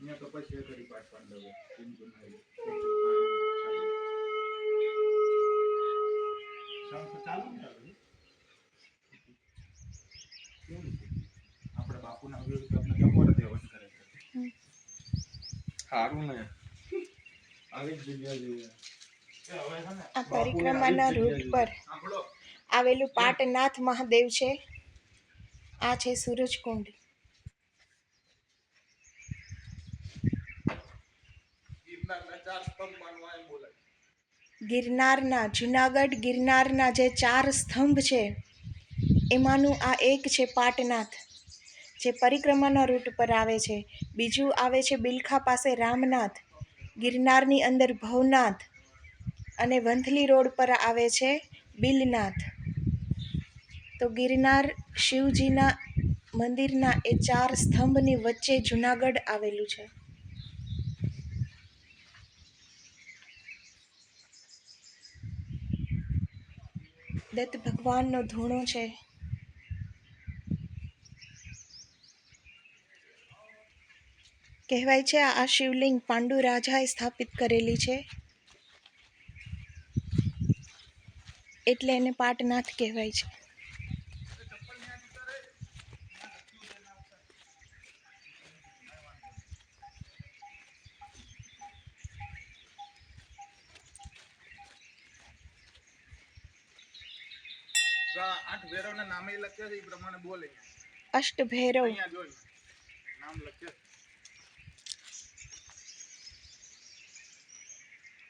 આ પરિક્રમાના રૂટ પર આવેલું પાટનાથ મહાદેવ છે. આ છે સૂરજકુંડ. ગિરનારના જુનાગઢ ગિરનારના જે 4 સ્તંભ છે એમાંનું આ એક છે પાટનાથ, જે પરિક્રમાના રૂટ પર આવે છે. બીજું આવે છે બિલખા પાસે રામનાથ, ગિરનારની અંદર ભવનાથ, અને વંથલી રોડ પર આવે છે બિલનાથ. તો ગિરનાર શિવજીના મંદિરના એ 4 સ્તંભની વચ્ચે જુનાગઢ આવેલું છે. દત્ત ભગવાનનો ધૂણો છે. કહેવાય છે આ શિવલિંગ પાંડુ રાજાએ સ્થાપિત કરેલી છે, એટલે એને પાટનાથ કહેવાય છે. અષ્ટભૈરવ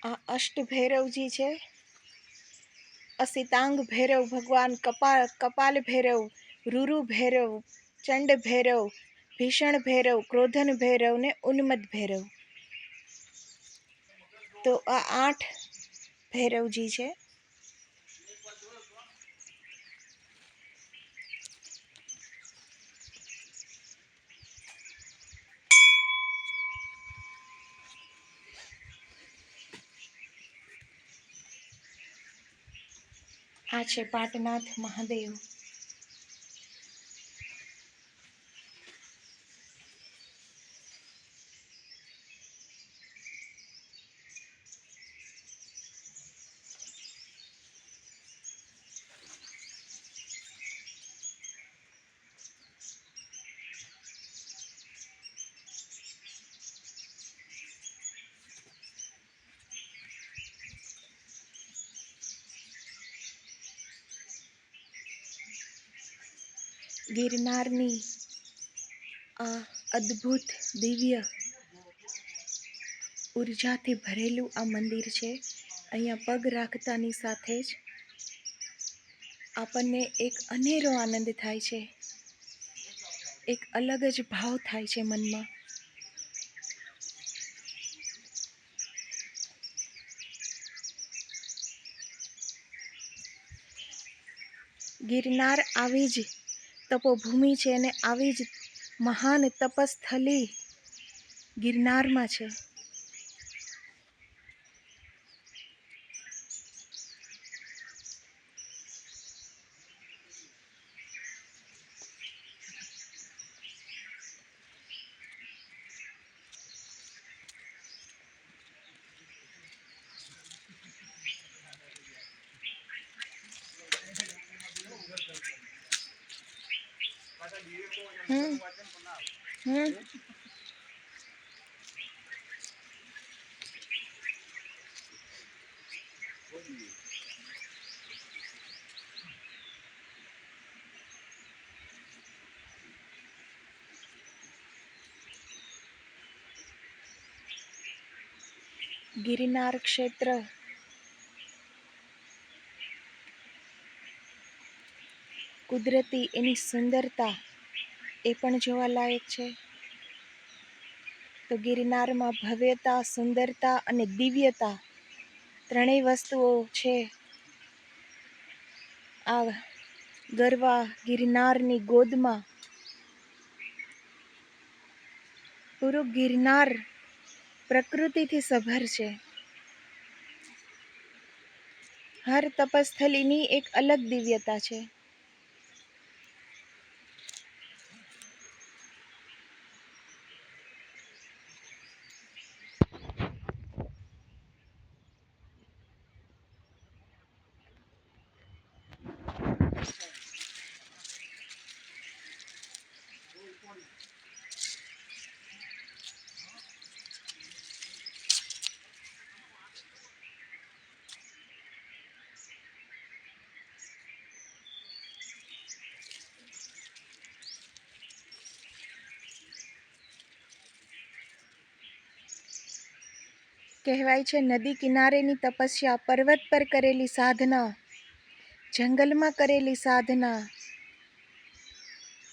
આ અષ્ટભૈરવજી છે. અસિતાંગ ભૈરવ ભગવાન, કપાલ ભૈરવ, રૂરુ ભૈરવ, ચંડ ભૈરવ, ભીષણ ભૈરવ, ક્રોધન ભૈરવ ને ઉન્મદ ભૈરવ. તો આ 8 ભૈરવજી છે. આ છે પાટનાથ મહાદેવ. ગિરનારની આ અદ્ભુત દિવ્ય ઉર્જાથી ભરેલું આ મંદિર છે. અહીંયા પગ રાખતાની સાથે જ આપણને એક અનેરો આનંદ થાય છે, એક અલગ જ ભાવ થાય છે મનમાં. ગિરનાર આવી જ તપોભૂમિ છે અને આવી જ મહાન તપસ્થલી ગિરનારમાં છે. ગિરનાર ક્ષેત્ર કુદરતી એની સુંદરતા એ પણ જોવાલાયક છે. તો ગિરનારમાં ભવ્યતા, સુંદરતા અને દિવ્યતા ત્રણેય વસ્તુઓ છે. આ ગરવા ગિરનારની ગોદમાં પૂરું ગિરનાર પ્રકૃતિથી સભર છે. હર તપસ્થલીની એક અલગ દિવ્યતા છે. કહેવાય છે નદી કિનારેની તપસ્યા, પર્વત પર કરેલી સાધના, જંગલમાં કરેલી સાધના,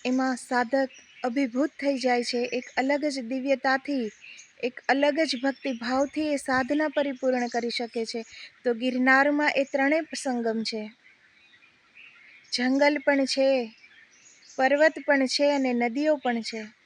એમાં સાધક અભિભૂત થઈ જાય છે. એક અલગ જ દિવ્યતાથી, એક અલગ જ ભક્તિભાવથી એ સાધના પરિપૂર્ણ કરી શકે છે. તો ગિરનારમાં એ ત્રણેય સંગમ છે. જંગલ પણ છે, પર્વત પણ છે અને નદીઓ પણ છે.